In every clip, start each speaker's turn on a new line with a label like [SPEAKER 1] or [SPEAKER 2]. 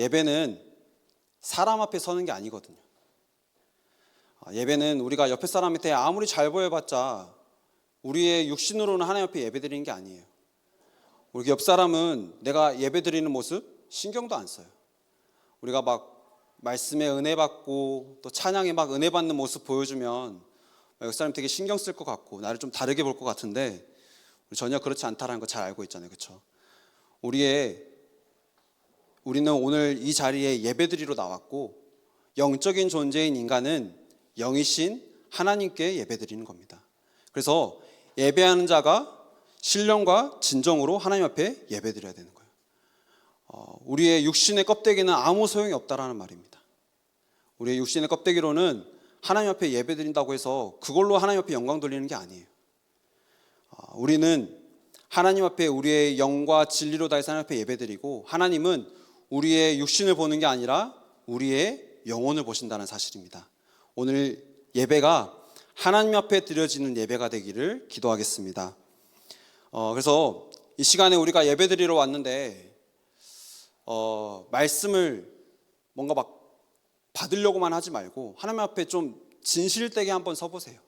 [SPEAKER 1] 예배는 사람 앞에 서는 게 아니거든요. 예배는 우리가 옆에 사람한테 아무리 잘 보여봤자 우리의 육신으로는 하나님 앞에 예배드리는 게 아니에요. 우리 옆 사람은 내가 예배드리는 모습 신경도 안 써요. 우리가 막 말씀에 은혜 받고 또 찬양에 막 은혜 받는 모습 보여주면 옆 사람 되게 신경 쓸 것 같고 나를 좀 다르게 볼 것 같은데 전혀 그렇지 않다는 거 잘 알고 있잖아요. 그렇죠? 우리는 오늘 이 자리에 예배드리러 나왔고 영적인 존재인 인간은 영이신 하나님께 예배드리는 겁니다. 그래서 예배하는 자가 신령과 진정으로 하나님 앞에 예배드려야 되는 거예요. 우리의 육신의 껍데기는 아무 소용이 없다라는 말입니다. 우리의 육신의 껍데기로는 하나님 앞에 예배드린다고 해서 그걸로 하나님 앞에 영광 돌리는 게 아니에요. 우리는 하나님 앞에 우리의 영과 진리로 다해서 하나님 앞에 예배드리고 하나님은 우리의 육신을 보는 게 아니라 우리의 영혼을 보신다는 사실입니다. 오늘 예배가 하나님 앞에 드려지는 예배가 되기를 기도하겠습니다. 그래서 이 시간에 우리가 예배드리러 왔는데 말씀을 뭔가 막 받으려고만 하지 말고 하나님 앞에 좀 진실되게 한번 서보세요.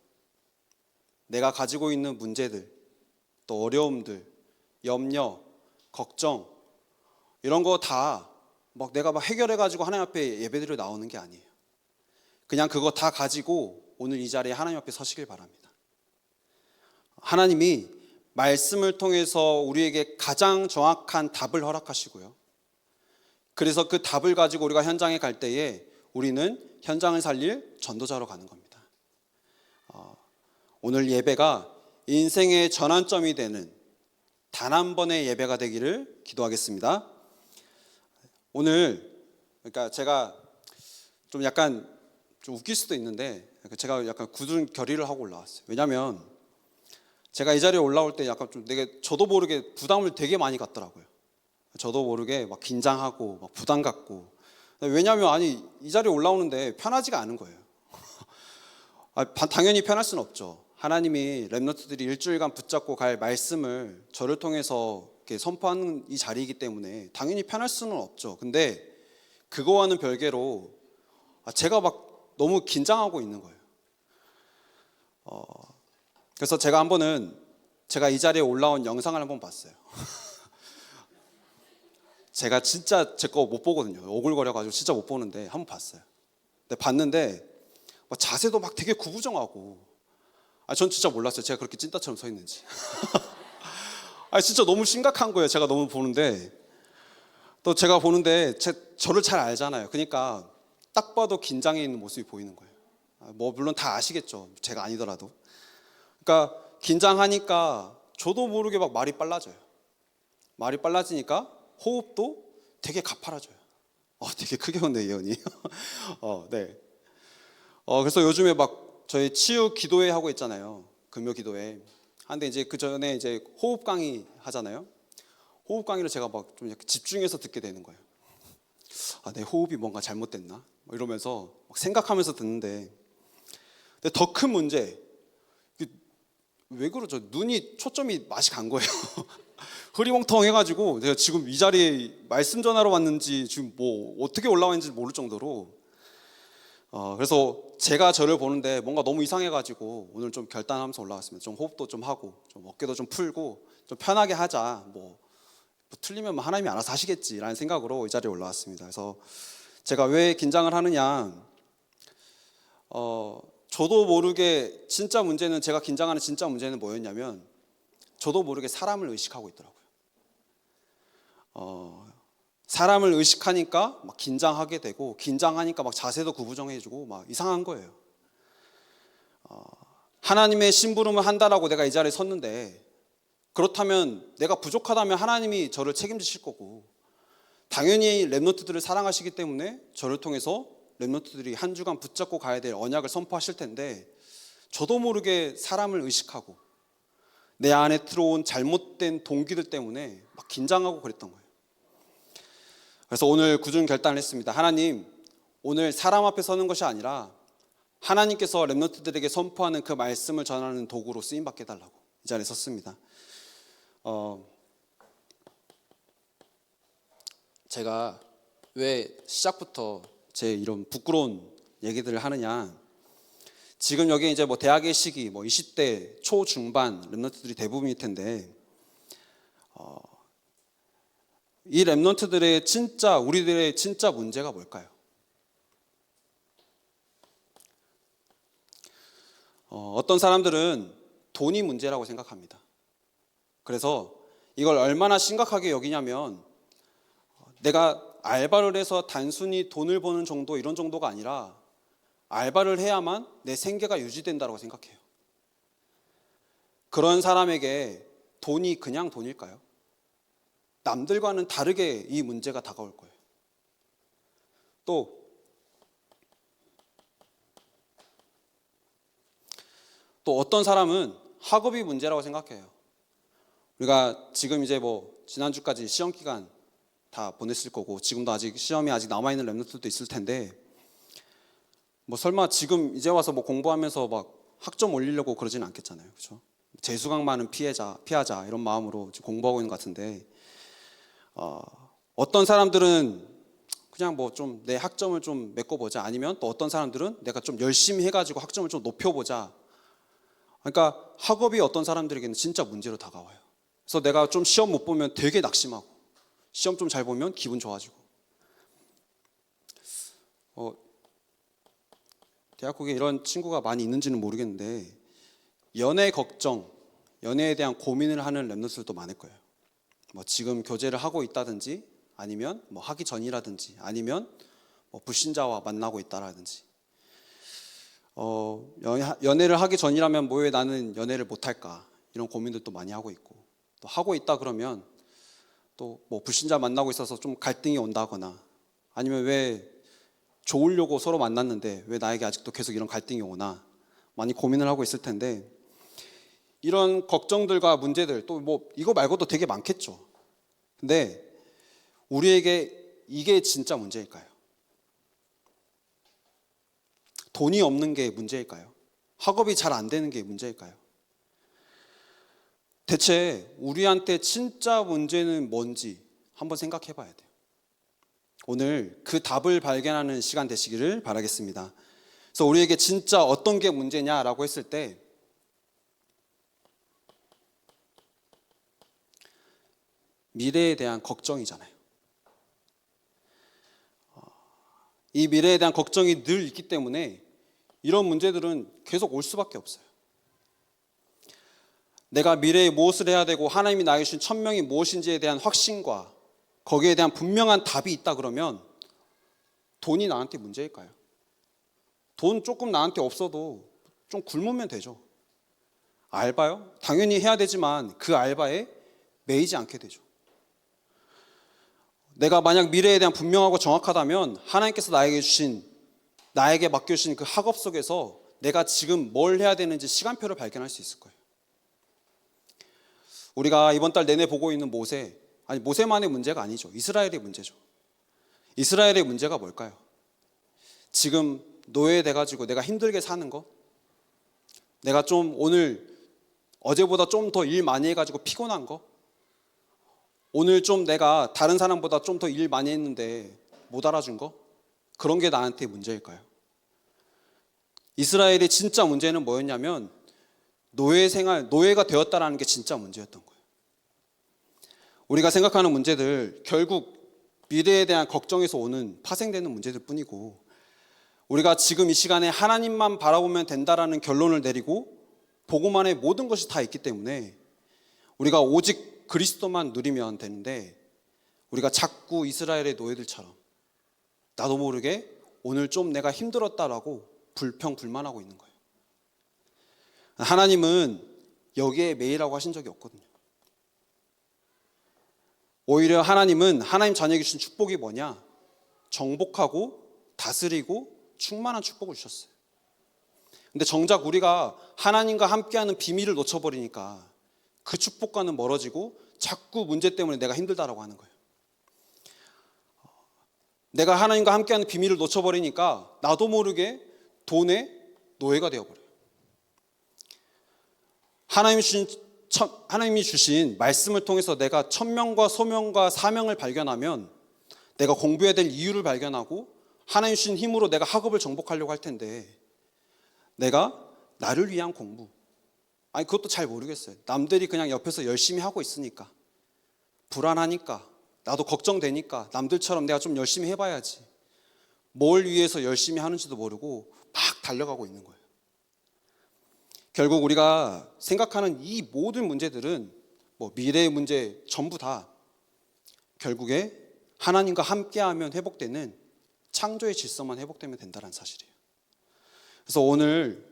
[SPEAKER 1] 내가 가지고 있는 문제들, 또 어려움들, 염려, 걱정 이런 거 다 막 내가 막 해결해가지고 하나님 앞에 예배드리러 나오는 게 아니에요. 그냥 그거 다 가지고 오늘 이 자리에 하나님 앞에 서시길 바랍니다. 하나님이 말씀을 통해서 우리에게 가장 정확한 답을 허락하시고요. 그래서 그 답을 가지고 우리가 현장에 갈 때에 우리는 현장을 살릴 전도자로 가는 겁니다. 오늘 예배가 인생의 전환점이 되는 단 한 번의 예배가 되기를 기도하겠습니다. 오늘 그러니까 제가 좀 약간 좀 웃길 수도 있는데 제가 약간 굳은 결의를 하고 올라왔어요. 왜냐하면 제가 이 자리에 올라올 때 약간 좀 되게 저도 모르게 부담을 되게 많이 갖더라고요. 저도 모르게 막 긴장하고 막 부담 갖고. 왜냐하면 아니 이 자리에 올라오는데 편하지가 않은 거예요. 당연히 편할 수는 없죠. 하나님이 렘넌트들이 일주일간 붙잡고 갈 말씀을 저를 통해서 이렇게 선포하는 이 자리이기 때문에 당연히 편할 수는 없죠. 근데 그거와는 별개로 제가 막 너무 긴장하고 있는 거예요. 그래서 제가 한 번은 제가 이 자리에 올라온 영상을 한번 봤어요. 제가 진짜 제 거 못 보거든요. 오글거려가지고 진짜 못 보는데 한번 봤어요. 근데 봤는데 자세도 막 되게 구부정하고 전 진짜 몰랐어요. 제가 그렇게 찐따처럼 서 있는지. 진짜 너무 심각한 거예요. 제가 너무 보는데 또 제가 보는데 저를 잘 알잖아요. 그러니까 딱 봐도 긴장해 있는 모습이 보이는 거예요. 물론 다 아시겠죠. 제가 아니더라도. 그러니까 긴장하니까 저도 모르게 막 말이 빨라져요. 말이 빨라지니까 호흡도 되게 가파라져요. 되게 크게 웃네 예언이. 네. 그래서 요즘에 막 저희 치유 기도회 하고 있잖아요. 금요 기도회. 근데 이제 그 전에 이제 호흡 강의 하잖아요. 호흡 강의를 제가 막 좀 집중해서 듣게 되는 거예요. 내 호흡이 뭔가 잘못됐나? 이러면서 막 생각하면서 듣는데, 근데 더 큰 문제, 왜 그러죠? 눈이 초점이 맛이 간 거예요. 흐리멍텅해가지고 제가 지금 이 자리에 말씀 전하러 왔는지 지금 뭐 어떻게 올라와 있는지 모를 정도로 그래서 제가 저를 보는데 뭔가 너무 이상해가지고 오늘 좀 결단하면서 올라왔습니다. 좀 호흡도 좀 하고 좀 어깨도 좀 풀고 좀 편하게 하자. 뭐 틀리면 하나님이 알아서 하시겠지라는 생각으로 이 자리에 올라왔습니다. 그래서 제가 왜 긴장을 하느냐, 저도 모르게 진짜 문제는, 제가 긴장하는 진짜 문제는 뭐였냐면 저도 모르게 사람을 의식하고 있더라고요. 사람을 의식하니까 막 긴장하게 되고, 긴장하니까 막 자세도 구부정해지고 막 이상한 거예요. 하나님의 심부름을 한다라고 내가 이 자리에 섰는데, 그렇다면 내가 부족하다면 하나님이 저를 책임지실 거고, 당연히 렘넌트들을 사랑하시기 때문에 저를 통해서 렘넌트들이 한 주간 붙잡고 가야 될 언약을 선포하실 텐데, 저도 모르게 사람을 의식하고 내 안에 들어온 잘못된 동기들 때문에 막 긴장하고 그랬던 거예요. 그래서 오늘 굳은 결단을 했습니다. 하나님, 오늘 사람 앞에 서는 것이 아니라 하나님께서 렘넌트들에게 선포하는 그 말씀을 전하는 도구로 쓰임받게 해달라고 이 자리에 섰습니다. 제가 왜 시작부터 제 이런 부끄러운 얘기들을 하느냐? 지금 여기 이제 뭐 대학의 시기, 뭐 20대 초중반 랩런트들이 대부분일 텐데, 이 랩런트들의 진짜 우리들의 진짜 문제가 뭘까요? 어떤 사람들은 돈이 문제라고 생각합니다. 그래서 이걸 얼마나 심각하게 여기냐면, 내가 알바를 해서 단순히 돈을 버는 정도, 이런 정도가 아니라 알바를 해야만 내 생계가 유지된다고 생각해요. 그런 사람에게 돈이 그냥 돈일까요? 남들과는 다르게 이 문제가 다가올 거예요. 또 어떤 사람은 학업이 문제라고 생각해요. 우리가 지금 이제 뭐 지난주까지 시험 기간 다 보냈을 거고, 지금도 아직 시험이 아직 남아있는 랩런트들도 있을 텐데, 뭐 설마 지금 이제 와서 뭐 공부하면서 막 학점 올리려고 그러진 않겠잖아요. 그렇죠? 재수강만은 피하자 이런 마음으로 지금 공부하고 있는 것 같은데, 어떤 사람들은 그냥 뭐 좀 내 학점을 좀 메꿔보자, 아니면 또 어떤 사람들은 내가 좀 열심히 해가지고 학점을 좀 높여보자. 그러니까 학업이 어떤 사람들에게는 진짜 문제로 다가와요. 그래서 내가 좀 시험 못 보면 되게 낙심하고, 시험 좀 잘 보면 기분 좋아지고. 대학국에 이런 친구가 많이 있는지는 모르겠는데, 연애 걱정, 연애에 대한 고민을 하는 랩런트들도 많을 거예요. 뭐 지금 교제를 하고 있다든지, 아니면 뭐 하기 전이라든지, 아니면 뭐 불신자와 만나고 있다라든지. 연애를 하기 전이라면 뭐 왜 나는 연애를 못할까, 이런 고민들도 많이 하고 있고, 또 하고 있다 그러면 또 뭐 불신자 만나고 있어서 좀 갈등이 온다거나, 아니면 왜 좋으려고 서로 만났는데 왜 나에게 아직도 계속 이런 갈등이 오나, 많이 고민을 하고 있을 텐데, 이런 걱정들과 문제들, 또 뭐 이거 말고도 되게 많겠죠. 근데 우리에게 이게 진짜 문제일까요? 돈이 없는 게 문제일까요? 학업이 잘 안 되는 게 문제일까요? 대체 우리한테 진짜 문제는 뭔지 한번 생각해 봐야 돼요. 오늘 그 답을 발견하는 시간 되시기를 바라겠습니다. 그래서 우리에게 진짜 어떤 게 문제냐라고 했을 때, 미래에 대한 걱정이잖아요. 이 미래에 대한 걱정이 늘 있기 때문에 이런 문제들은 계속 올 수밖에 없어요. 내가 미래에 무엇을 해야 되고 하나님이 나에게 주신 천명이 무엇인지에 대한 확신과 거기에 대한 분명한 답이 있다 그러면, 돈이 나한테 문제일까요? 돈 조금 나한테 없어도 좀 굶으면 되죠. 알바요? 당연히 해야 되지만 그 알바에 매이지 않게 되죠. 내가 만약 미래에 대한 분명하고 정확하다면 하나님께서 나에게 맡겨주신 그 학업 속에서 내가 지금 뭘 해야 되는지 시간표를 발견할 수 있을 거예요. 우리가 이번 달 내내 보고 있는 모세만의 문제가 아니죠. 이스라엘의 문제죠. 이스라엘의 문제가 뭘까요? 지금 노예돼가지고 내가 힘들게 사는 거, 내가 좀 오늘 어제보다 좀 더 일 많이 해가지고 피곤한 거, 오늘 좀 내가 다른 사람보다 좀 더 일 많이 했는데 못 알아준 거, 그런 게 나한테 문제일까요? 이스라엘의 진짜 문제는 뭐였냐면 노예가 되었다라는 게 진짜 문제였던 거예요. 우리가 생각하는 문제들, 결국 미래에 대한 걱정에서 오는 파생되는 문제들 뿐이고, 우리가 지금 이 시간에 하나님만 바라보면 된다라는 결론을 내리고 복음 안에 모든 것이 다 있기 때문에 우리가 오직 그리스도만 누리면 되는데, 우리가 자꾸 이스라엘의 노예들처럼 나도 모르게 오늘 좀 내가 힘들었다라고 불평불만하고 있는 거예요. 하나님은 여기에 매이라고 하신 적이 없거든요. 오히려 하나님은 하나님 자녀에게 주신 축복이 뭐냐? 정복하고 다스리고 충만한 축복을 주셨어요. 근데 정작 우리가 하나님과 함께하는 비밀을 놓쳐버리니까 그 축복과는 멀어지고 자꾸 문제 때문에 내가 힘들다라고 하는 거예요. 내가 하나님과 함께하는 비밀을 놓쳐버리니까 나도 모르게 돈의 노예가 되어버려요. 하나님이 주신 말씀을 통해서 내가 천명과 소명과 사명을 발견하면 내가 공부해야 될 이유를 발견하고 하나님 주신 힘으로 내가 학업을 정복하려고 할 텐데 내가 나를 위한 공부, 아니 그것도 잘 모르겠어요. 남들이 그냥 옆에서 열심히 하고 있으니까 불안하니까 나도 걱정되니까 남들처럼 내가 좀 열심히 해봐야지. 뭘 위해서 열심히 하는지도 모르고 막 달려가고 있는 거예요. 결국 우리가 생각하는 이 모든 문제들은 미래의 문제 전부 다 결국에 하나님과 함께하면 회복되는 창조의 질서만 회복되면 된다는 사실이에요. 그래서 오늘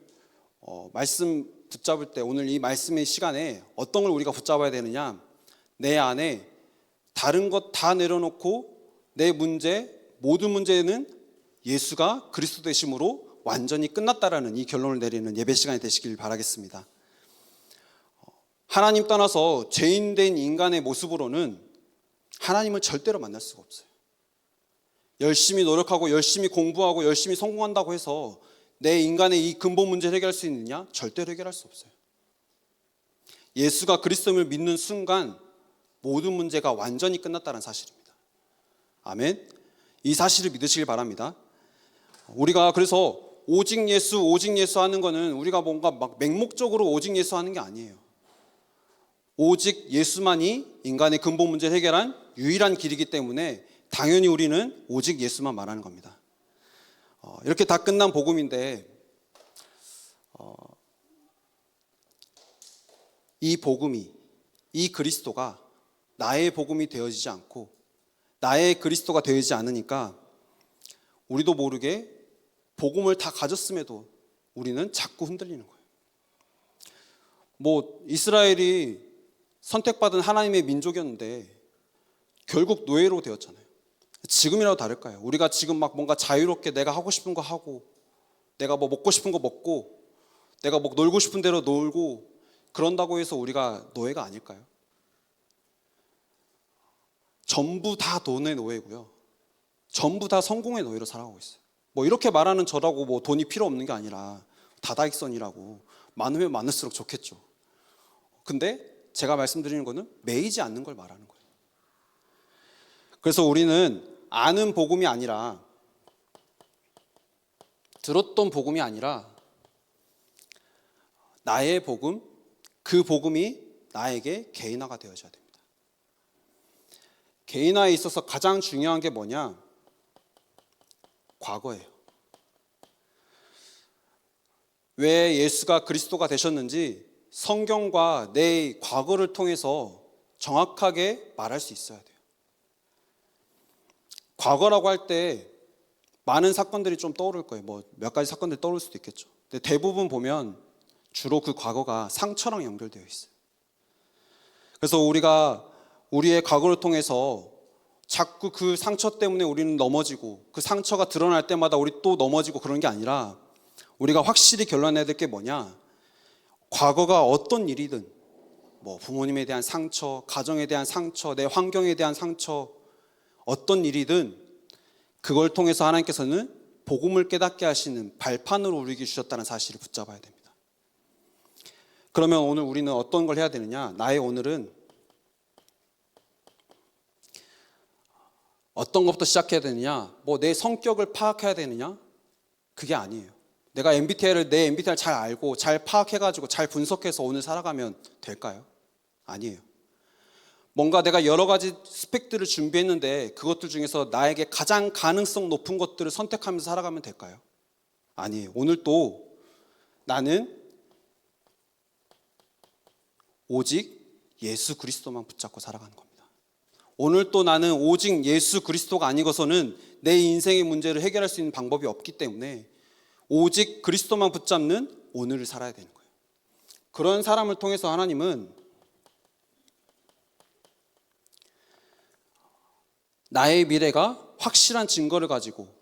[SPEAKER 1] 말씀 붙잡을 때 오늘 이 말씀의 시간에 어떤 걸 우리가 붙잡아야 되느냐, 내 안에 다른 것 다 내려놓고 내 문제, 모든 문제는 예수가 그리스도 되심으로 완전히 끝났다라는 이 결론을 내리는 예배 시간이 되시길 바라겠습니다. 하나님 떠나서 죄인된 인간의 모습으로는 하나님을 절대로 만날 수가 없어요. 열심히 노력하고 열심히 공부하고 열심히 성공한다고 해서 내 인간의 이 근본 문제를 해결할 수 있느냐? 절대로 해결할 수 없어요. 예수가 그리스도를 믿는 순간 모든 문제가 완전히 끝났다는 사실입니다. 아멘. 이 사실을 믿으시길 바랍니다. 우리가 그래서 오직 예수 하는 거는 우리가 뭔가 막 맹목적으로 오직 예수 하는 게 아니에요. 오직 예수만이 인간의 근본 문제를 해결한 유일한 길이기 때문에 당연히 우리는 오직 예수만 말하는 겁니다. 이렇게 다 끝난 복음인데 이 복음이, 이 그리스도가 나의 복음이 되어지지 않고 나의 그리스도가 되어지지 않으니까 우리도 모르게 복음을 다 가졌음에도 우리는 자꾸 흔들리는 거예요. 이스라엘이 선택받은 하나님의 민족이었는데 결국 노예로 되었잖아요. 지금이라도 다를까요? 우리가 지금 막 뭔가 자유롭게 내가 하고 싶은 거 하고 내가 먹고 싶은 거 먹고 내가 놀고 싶은 대로 놀고 그런다고 해서 우리가 노예가 아닐까요? 전부 다 돈의 노예고요. 전부 다 성공의 노예로 살아가고 있어요. 이렇게 말하는 저라고 돈이 필요 없는 게 아니라 다다익선이라고 많으면 많을수록 좋겠죠. 근데 제가 말씀드리는 거는 매이지 않는 걸 말하는 거예요. 그래서 우리는 아는 복음이 아니라 들었던 복음이 아니라 나의 복음, 그 복음이 나에게 개인화가 되어져야 됩니다. 개인화에 있어서 가장 중요한 게 뭐냐? 과거예요. 왜 예수가 그리스도가 되셨는지 성경과 내 과거를 통해서 정확하게 말할 수 있어야 돼요. 과거라고 할 때 많은 사건들이 좀 떠오를 거예요. 몇 가지 사건들이 떠오를 수도 있겠죠. 근데 대부분 보면 주로 그 과거가 상처랑 연결되어 있어요. 그래서 우리가 우리의 과거를 통해서 자꾸 그 상처 때문에 우리는 넘어지고 그 상처가 드러날 때마다 우리 또 넘어지고 그런 게 아니라 우리가 확실히 결론내야 될 게 뭐냐? 과거가 어떤 일이든 부모님에 대한 상처, 가정에 대한 상처, 내 환경에 대한 상처, 어떤 일이든 그걸 통해서 하나님께서는 복음을 깨닫게 하시는 발판으로 우리에게 주셨다는 사실을 붙잡아야 됩니다. 그러면 오늘 우리는 어떤 걸 해야 되느냐? 나의 오늘은 어떤 것부터 시작해야 되느냐? 내 성격을 파악해야 되느냐? 그게 아니에요. 내가 내 MBTI를 잘 알고 잘 파악해가지고 잘 분석해서 오늘 살아가면 될까요? 아니에요. 뭔가 내가 여러 가지 스펙들을 준비했는데 그것들 중에서 나에게 가장 가능성 높은 것들을 선택하면서 살아가면 될까요? 아니에요. 오늘 또 나는 오직 예수 그리스도만 붙잡고 살아가는 겁니다. 오늘 또 나는 오직 예수 그리스도가 아니고서는 내 인생의 문제를 해결할 수 있는 방법이 없기 때문에 오직 그리스도만 붙잡는 오늘을 살아야 되는 거예요. 그런 사람을 통해서 하나님은 나의 미래가 확실한 증거를 가지고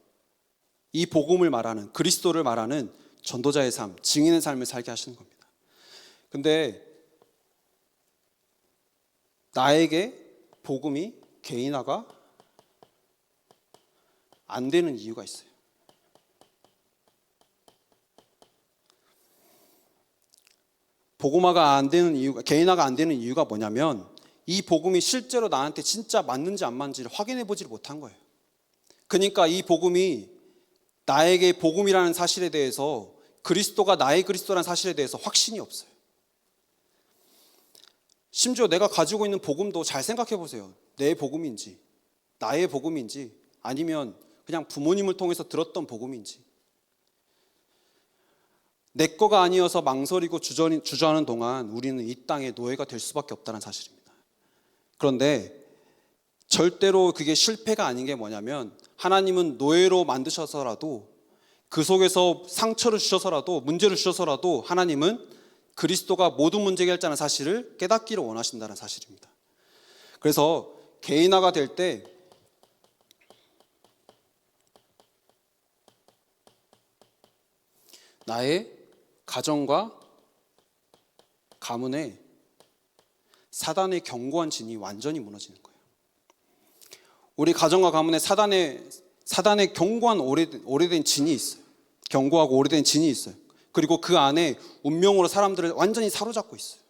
[SPEAKER 1] 이 복음을 말하는, 그리스도를 말하는 전도자의 삶, 증인의 삶을 살게 하시는 겁니다. 근데 나에게 복음이 개인화가 안 되는 이유가 있어요. 복음화가 안 되는 이유가, 개인화가 안 되는 이유가 뭐냐면 이 복음이 실제로 나한테 진짜 맞는지 안 맞는지를 확인해 보지를 못한 거예요. 그러니까 이 복음이 나에게 복음이라는 사실에 대해서, 그리스도가 나의 그리스도라는 사실에 대해서 확신이 없어요. 심지어 내가 가지고 있는 복음도 잘 생각해 보세요. 내 복음인지, 나의 복음인지, 아니면 그냥 부모님을 통해서 들었던 복음인지. 내 거가 아니어서 망설이고 주저하는 동안 우리는 이 땅의 노예가 될 수밖에 없다는 사실입니다. 그런데 절대로 그게 실패가 아닌 게 뭐냐면, 하나님은 노예로 만드셔서라도, 그 속에서 상처를 주셔서라도, 문제를 주셔서라도 하나님은 그리스도가 모든 문제 해결자라는 사실을 깨닫기를 원하신다는 사실입니다. 그래서 개인화가 될 때 나의 가정과 가문에 사단의 견고한 진이 완전히 무너지는 거예요. 우리 가정과 가문에 사단의 견고한 오래된 진이 있어요. 견고하고 오래된 진이 있어요. 그리고 그 안에 운명으로 사람들을 완전히 사로잡고 있어요.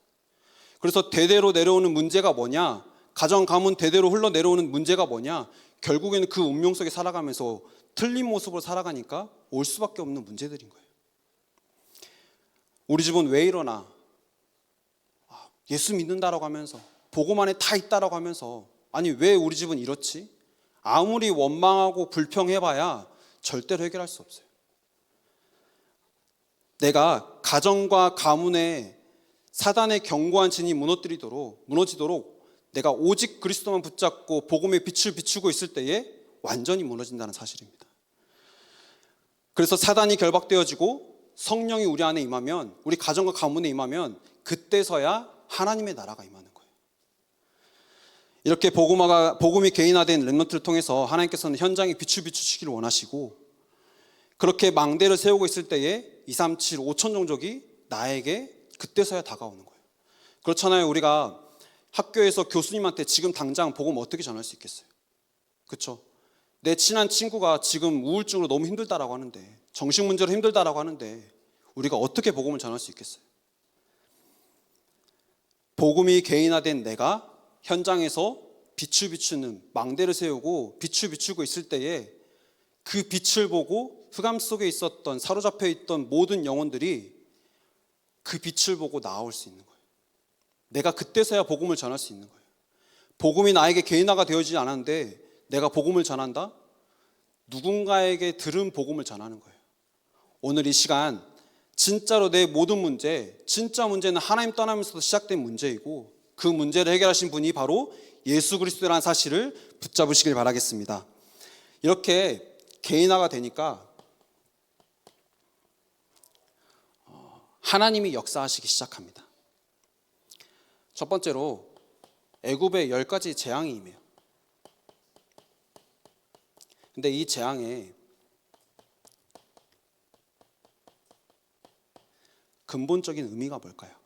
[SPEAKER 1] 그래서 대대로 내려오는 문제가 뭐냐? 가정, 가문 대대로 흘러내려오는 문제가 뭐냐? 결국에는 그 운명 속에 살아가면서 틀린 모습으로 살아가니까 올 수밖에 없는 문제들인 거예요. 우리 집은 왜 이러나? 예수 믿는다라고 하면서, 복음 안에 다 있다라고 하면서, 아니 왜 우리 집은 이렇지? 아무리 원망하고 불평해봐야 절대로 해결할 수 없어요. 내가 가정과 가문에 사단의 견고한 진이 무너지도록 내가 오직 그리스도만 붙잡고 복음의 빛을 비추고 있을 때에 완전히 무너진다는 사실입니다. 그래서 사단이 결박되어지고 성령이 우리 안에 임하면, 우리 가정과 가문에 임하면, 그때서야 하나님의 나라가 임하는 거예요. 이렇게 복음이 개인화된 렘넌트를 통해서 하나님께서는 현장에 빛을 비추시기를 원하시고, 그렇게 망대를 세우고 있을 때에 237, 5천 종족이 나에게 그때서야 다가오는 거예요. 그렇잖아요. 우리가 학교에서 교수님한테 지금 당장 복음 어떻게 전할 수 있겠어요? 그렇죠? 내 친한 친구가 지금 우울증으로 너무 힘들다라고 하는데, 정신 문제로 힘들다라고 하는데 우리가 어떻게 복음을 전할 수 있겠어요? 복음이 개인화된 내가 현장에서 빛을 비추는, 망대를 세우고 빛을 비추고 있을 때에 그 빛을 보고 흑암 속에 있었던, 사로잡혀 있던 모든 영혼들이 그 빛을 보고 나아올 수 있는 거예요. 내가 그때서야 복음을 전할 수 있는 거예요. 복음이 나에게 개인화가 되어지지 않았는데 내가 복음을 전한다? 누군가에게 들은 복음을 전하는 거예요. 오늘 이 시간 진짜로 내 모든 문제, 진짜 문제는 하나님 떠나면서도 시작된 문제이고, 그 문제를 해결하신 분이 바로 예수 그리스도라는 사실을 붙잡으시길 바라겠습니다. 이렇게 개인화가 되니까 하나님이 역사하시기 시작합니다. 첫 번째로 애굽에 10가지 재앙이 임해요. 근데 이 재앙에 근본적인 의미가 뭘까요?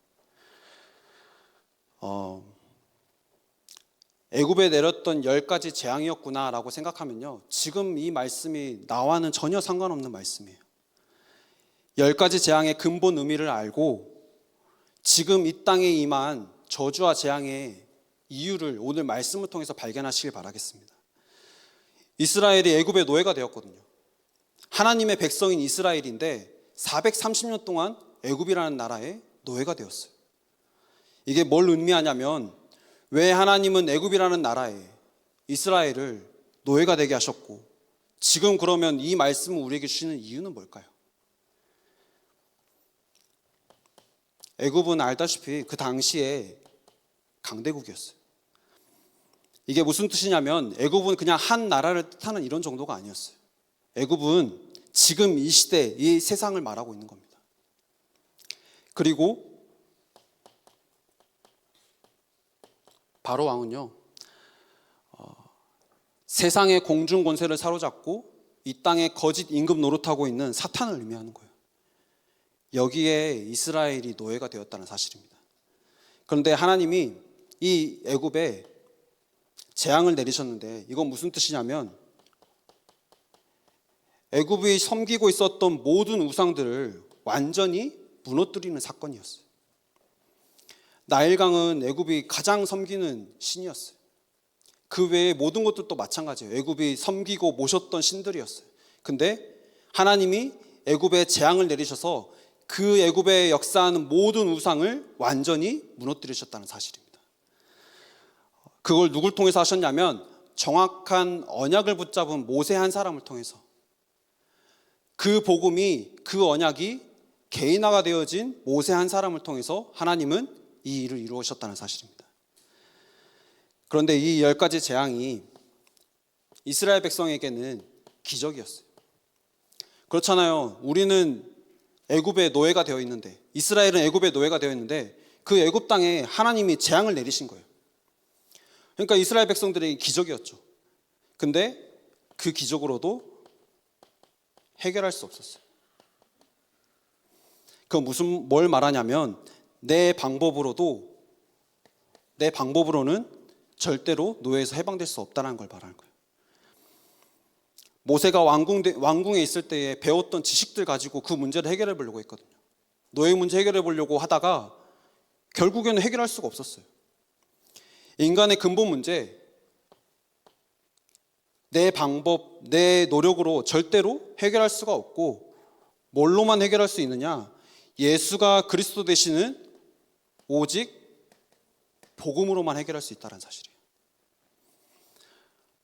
[SPEAKER 1] 애굽에 내렸던 10가지 재앙이었구나라고 생각하면요, 지금 이 말씀이 나와는 전혀 상관없는 말씀이에요. 10가지 재앙의 근본 의미를 알고 지금 이 땅에 임한 저주와 재앙의 이유를 오늘 말씀을 통해서 발견하시길 바라겠습니다. 이스라엘이 애굽의 노예가 되었거든요. 하나님의 백성인 이스라엘인데 430년 동안 애굽이라는 나라의 노예가 되었어요. 이게 뭘 의미하냐면, 왜 하나님은 애굽이라는 나라에 이스라엘을 노예가 되게 하셨고, 지금 그러면 이 말씀을 우리에게 주시는 이유는 뭘까요? 애굽은 알다시피 그 당시에 강대국이었어요. 이게 무슨 뜻이냐면, 애굽은 그냥 한 나라를 뜻하는 이런 정도가 아니었어요. 애굽은 지금 이 시대, 이 세상을 말하고 있는 겁니다. 그리고 바로 왕은요, 세상의 공중 권세를 사로잡고 이 땅에 거짓 임금 노릇하고 있는 사탄을 의미하는 거예요. 여기에 이스라엘이 노예가 되었다는 사실입니다. 그런데 하나님이 이 애굽에 재앙을 내리셨는데, 이건 무슨 뜻이냐면, 애굽이 섬기고 있었던 모든 우상들을 완전히 무너뜨리는 사건이었어요. 나일강은 애굽이 가장 섬기는 신이었어요. 그 외에 모든 것들도 마찬가지예요. 애굽이 섬기고 모셨던 신들이었어요. 근데 하나님이 애굽에 재앙을 내리셔서 그 애굽에 역사하는 모든 우상을 완전히 무너뜨리셨다는 사실입니다. 그걸 누굴 통해서 하셨냐면 정확한 언약을 붙잡은 모세 한 사람을 통해서, 그 복음이, 그 언약이 개인화가 되어진 모세 한 사람을 통해서 하나님은 이 일을 이루셨다는 사실입니다. 그런데 이 10가지 재앙이 이스라엘 백성에게는 기적이었어요. 그렇잖아요. 우리는 애굽의 노예가 되어 있는데, 이스라엘은 애굽의 노예가 되어 있는데 그 애굽 땅에 하나님이 재앙을 내리신 거예요. 그러니까 이스라엘 백성들에게 기적이었죠. 근데 그 기적으로도 해결할 수 없었어요. 뭘 말하냐면 내 방법으로는 절대로 노예에서 해방될 수 없다는 걸 말하는 거예요. 모세가 왕궁에 있을 때에 배웠던 지식들 가지고 그 문제를 해결해 보려고 했거든요. 노예 문제 해결해 보려고 하다가 결국에는 해결할 수가 없었어요. 인간의 근본 문제, 내 방법, 내 노력으로 절대로 해결할 수가 없고, 뭘로만 해결할 수 있느냐? 예수가 그리스도 되시는 오직 복음으로만 해결할 수 있다는 사실이에요.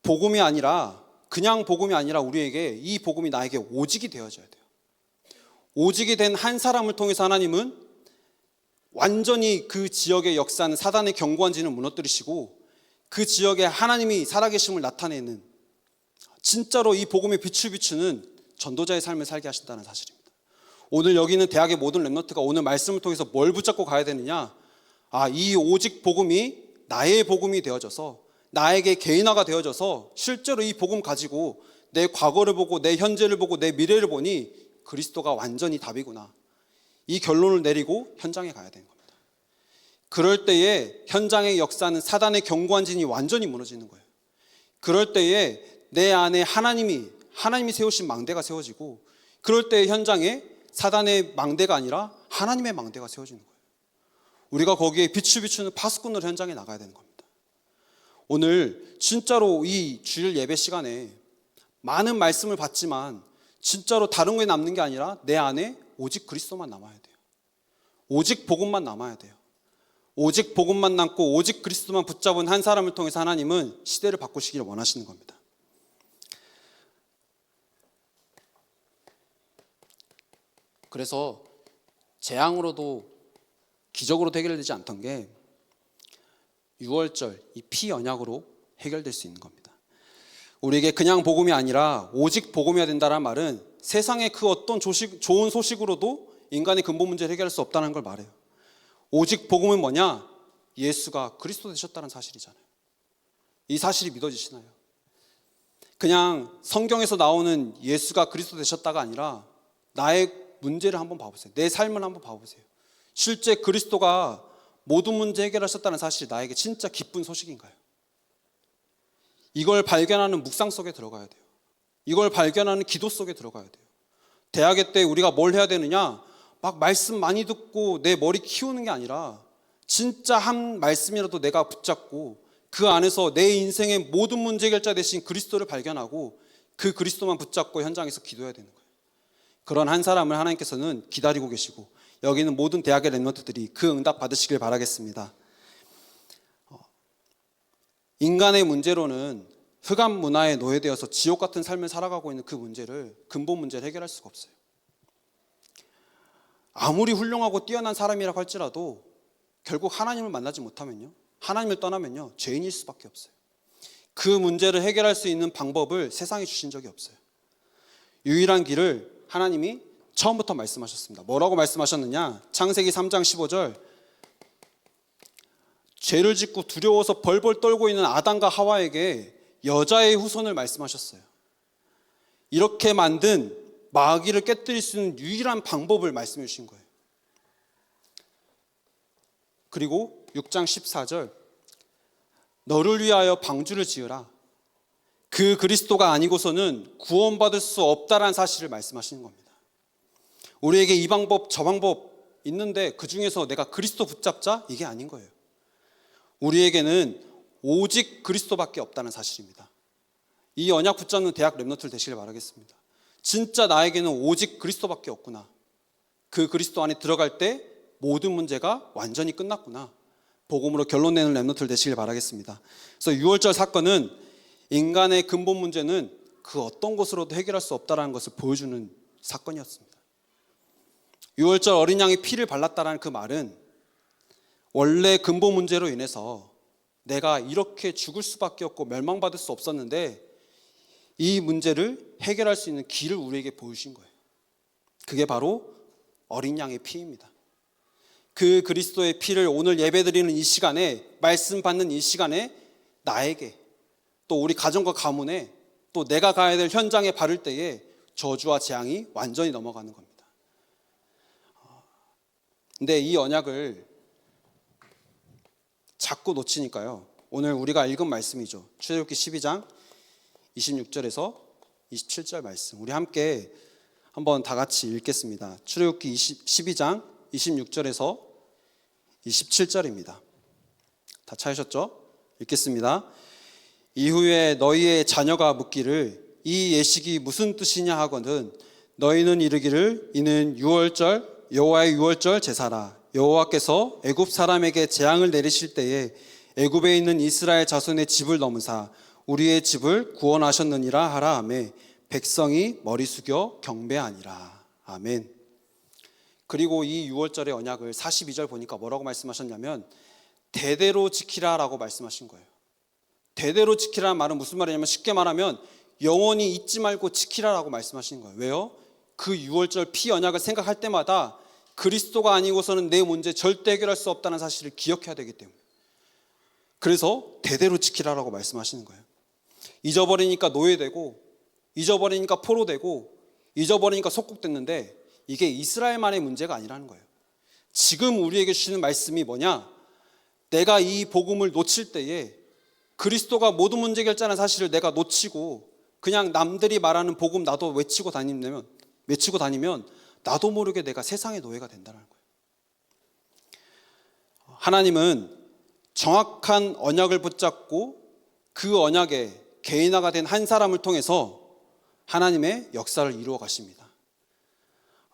[SPEAKER 1] 복음이 아니라, 그냥 복음이 아니라 우리에게 이 복음이 나에게 오직이 되어져야 돼요. 오직이 된 한 사람을 통해서 하나님은 완전히 그 지역에 역사하는 사단의 견고한 진을 무너뜨리시고 그 지역에 하나님이 살아계심을 나타내는, 진짜로 이 복음에 빛을 비추는 전도자의 삶을 살게 하신다는 사실입니다. 오늘 여기 있는 대학의 모든 렘넌트가 오늘 말씀을 통해서 뭘 붙잡고 가야 되느냐? 이 오직 복음이 나의 복음이 되어져서, 나에게 개인화가 되어져서 실제로 이 복음 가지고 내 과거를 보고 내 현재를 보고 내 미래를 보니 그리스도가 완전히 답이구나, 이 결론을 내리고 현장에 가야 되는 겁니다. 그럴 때에 현장의 역사는 사단의 견고한 진이 완전히 무너지는 거예요. 그럴 때에 내 안에 하나님이 세우신 망대가 세워지고, 그럴 때 현장에 사단의 망대가 아니라 하나님의 망대가 세워지는 거예요. 우리가 거기에 빛을 비추는 파수꾼으로 현장에 나가야 되는 겁니다. 오늘 진짜로 이 주일 예배 시간에 많은 말씀을 받지만 진짜로 다른 거에 남는 게 아니라 내 안에 오직 그리스도만 남아야 돼요. 오직 복음만 남아야 돼요. 오직 복음만 남고 오직 그리스도만 붙잡은 한 사람을 통해서 하나님은 시대를 바꾸시기를 원하시는 겁니다. 그래서 재앙으로도 기적으로도 해결되지 않던 게 6월절 이 피 언약으로 해결될 수 있는 겁니다. 우리에게 그냥 복음이 아니라 오직 복음이어야 된다는 말은 세상의 그 어떤 좋은 소식으로도 인간의 근본 문제를 해결할 수 없다는 걸 말해요. 오직 복음은 뭐냐? 예수가 그리스도 되셨다는 사실이잖아요. 이 사실이 믿어지시나요? 그냥 성경에서 나오는 예수가 그리스도 되셨다가 아니라 나의 문제를 한번 봐보세요. 내 삶을 한번 봐보세요. 실제 그리스도가 모든 문제 해결하셨다는 사실이 나에게 진짜 기쁜 소식인가요? 이걸 발견하는 묵상 속에 들어가야 돼요. 이걸 발견하는 기도 속에 들어가야 돼요. 대학에 때 우리가 뭘 해야 되느냐? 막 말씀 많이 듣고 내 머리 키우는 게 아니라 진짜 한 말씀이라도 내가 붙잡고 그 안에서 내 인생의 모든 문제 해결자 되신 그리스도를 발견하고 그 그리스도만 붙잡고 현장에서 기도해야 되는 거예요. 그런 한 사람을 하나님께서는 기다리고 계시고 여기 있는 모든 대학의 렘넌트들이 그 응답 받으시길 바라겠습니다. 인간의 문제로는 흑암 문화에 노예되어서 지옥 같은 삶을 살아가고 있는 그 문제를, 근본 문제를 해결할 수가 없어요. 아무리 훌륭하고 뛰어난 사람이라고 할지라도 결국 하나님을 만나지 못하면요, 하나님을 떠나면요, 죄인일 수밖에 없어요. 그 문제를 해결할 수 있는 방법을 세상에 주신 적이 없어요. 유일한 길을 하나님이 처음부터 말씀하셨습니다. 뭐라고 말씀하셨느냐? 창세기 3장 15절, 죄를 짓고 두려워서 벌벌 떨고 있는 아담과 하와에게 여자의 후손을 말씀하셨어요. 이렇게 만든 마귀를 깨뜨릴 수 있는 유일한 방법을 말씀해 주신 거예요. 그리고 6장 14절, 너를 위하여 방주를 지으라. 그 그리스도가 아니고서는 구원받을 수 없다라는 사실을 말씀하시는 겁니다. 우리에게 이 방법 저 방법 있는데 그 중에서 내가 그리스도 붙잡자? 이게 아닌 거예요. 우리에게는 오직 그리스도밖에 없다는 사실입니다. 이 언약 붙잡는 대학 랩너트들 되시길 바라겠습니다. 진짜 나에게는 오직 그리스도밖에 없구나. 그 그리스도 안에 들어갈 때 모든 문제가 완전히 끝났구나. 복음으로 결론 내는 랩너트들 되시길 바라겠습니다. 그래서 6월절 사건은 인간의 근본 문제는 그 어떤 것으로도 해결할 수 없다는 것을 보여주는 사건이었습니다. 6월절 어린 양이 피를 발랐다는 그 말은 원래 근본 문제로 인해서 내가 이렇게 죽을 수밖에 없고 멸망받을 수 없었는데 이 문제를 해결할 수 있는 길을 우리에게 보여주신 거예요. 그게 바로 어린 양의 피입니다. 그 그리스도의 피를 오늘 예배드리는 이 시간에, 말씀 받는 이 시간에 나에게, 또 우리 가정과 가문에, 또 내가 가야 될 현장에 바를 때에 저주와 재앙이 완전히 넘어가는 겁니다. 근데 이 언약을 자꾸 놓치니까요, 오늘 우리가 읽은 말씀이죠. 출애굽기 12장 26절에서 27절 말씀, 우리 함께 한번 다 같이 읽겠습니다. 출애굽기 12장 26절에서 27절입니다. 다 찾으셨죠? 읽겠습니다. 이후에 너희의 자녀가 묻기를 이 예식이 무슨 뜻이냐 하거든 너희는 이르기를 이는 유월절 여호와의 유월절 제사라. 여호와께서 애굽 사람에게 재앙을 내리실 때에 애굽에 있는 이스라엘 자손의 집을 넘으사 우리의 집을 구원하셨느니라 하라 하매 백성이 머리 숙여 경배하니라. 아멘. 그리고 이 유월절의 언약을 42절 보니까 뭐라고 말씀하셨냐면 대대로 지키라라고 말씀하신 거예요. 대대로 지키라는 말은 무슨 말이냐면 쉽게 말하면 영원히 잊지 말고 지키라라고 말씀하시는 거예요. 왜요? 그 유월절 피 언약을 생각할 때마다 그리스도가 아니고서는 내 문제 절대 해결할 수 없다는 사실을 기억해야 되기 때문에, 그래서 대대로 지키라라고 말씀하시는 거예요. 잊어버리니까 노예되고, 잊어버리니까 포로되고, 잊어버리니까 속국됐는데 이게 이스라엘만의 문제가 아니라는 거예요. 지금 우리에게 주시는 말씀이 뭐냐? 내가 이 복음을 놓칠 때에 그리스도가 모든 문제 결자는 사실을 내가 놓치고 그냥 남들이 말하는 복음 나도 외치고 다니면 나도 모르게 내가 세상의 노예가 된다는 거예요. 하나님은 정확한 언약을 붙잡고 그 언약에 개인화가 된 한 사람을 통해서 하나님의 역사를 이루어 가십니다.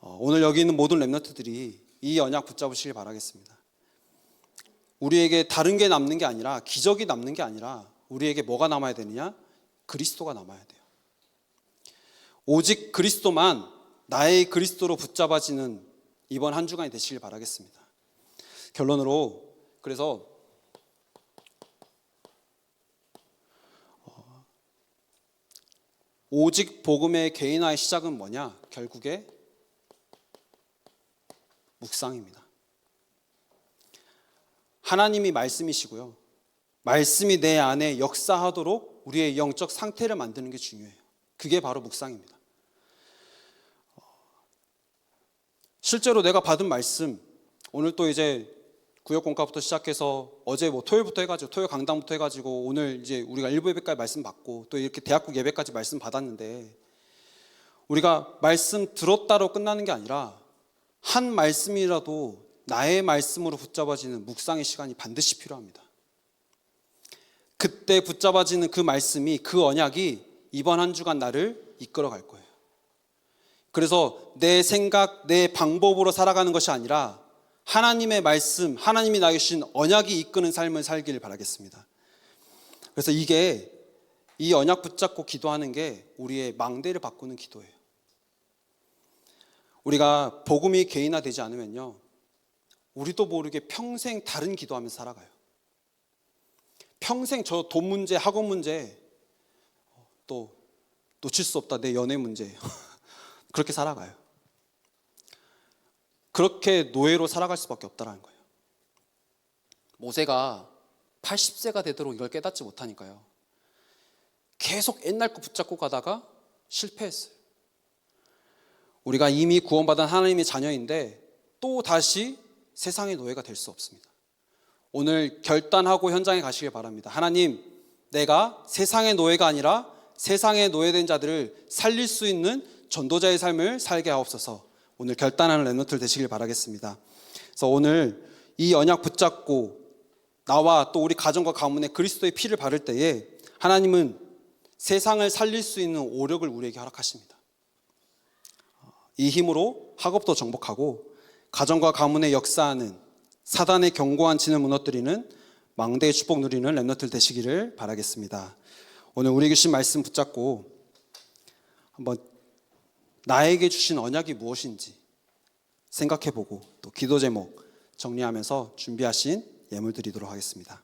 [SPEAKER 1] 오늘 여기 있는 모든 랩너트들이 이 언약 붙잡으시길 바라겠습니다. 우리에게 다른 게 남는 게 아니라, 기적이 남는 게 아니라 우리에게 뭐가 남아야 되느냐? 그리스도가 남아야 돼요. 오직 그리스도만, 나의 그리스도로 붙잡아지는 이번 한 주간이 되시길 바라겠습니다. 결론으로, 그래서 오직 복음의 개인화의 시작은 뭐냐? 결국에 묵상입니다. 하나님이 말씀이시고요, 말씀이 내 안에 역사하도록 우리의 영적 상태를 만드는 게 중요해요. 그게 바로 묵상입니다. 실제로 내가 받은 말씀, 오늘 또 이제 구역 공과부터 시작해서 어제 토요일부터 해가지고 토요일 강당부터 해가지고 오늘 이제 우리가 일부 예배까지 말씀 받고 또 이렇게 대학국 예배까지 말씀 받았는데, 우리가 말씀 들었다로 끝나는 게 아니라 한 말씀이라도 나의 말씀으로 붙잡아지는 묵상의 시간이 반드시 필요합니다. 그때 붙잡아지는 그 말씀이, 그 언약이 이번 한 주간 나를 이끌어 갈 거예요. 그래서 내 생각, 내 방법으로 살아가는 것이 아니라 하나님의 말씀, 하나님이 나에게 주신 언약이 이끄는 삶을 살기를 바라겠습니다. 그래서 이 언약 붙잡고 기도하는 게 우리의 망대를 바꾸는 기도예요. 우리가 복음이 개인화되지 않으면요, 우리도 모르게 평생 다른 기도하면서 살아가요. 평생 저 돈 문제, 학원 문제, 또 놓칠 수 없다 내 연애 문제 그렇게 살아가요. 그렇게 노예로 살아갈 수밖에 없다는 거예요. 모세가 80세가 되도록 이걸 깨닫지 못하니까요, 계속 옛날 거 붙잡고 가다가 실패했어요. 우리가 이미 구원받은 하나님의 자녀인데 또 다시 세상의 노예가 될 수 없습니다. 오늘 결단하고 현장에 가시길 바랍니다. 하나님, 내가 세상의 노예가 아니라 세상에 노예된 자들을 살릴 수 있는 전도자의 삶을 살게 하옵소서. 오늘 결단하는 랩너트들 되시길 바라겠습니다. 그래서 오늘 이 언약 붙잡고 나와 또 우리 가정과 가문에 그리스도의 피를 바를 때에 하나님은 세상을 살릴 수 있는 오력을 우리에게 허락하십니다. 이 힘으로 학업도 정복하고 가정과 가문에 역사하는 사단의 견고한 진을 무너뜨리는 망대의 축복 누리는 렘넌트 되시기를 바라겠습니다. 오늘 우리에게 주신 말씀 붙잡고 한번 나에게 주신 언약이 무엇인지 생각해보고 또 기도 제목 정리하면서 준비하신 예물 드리도록 하겠습니다.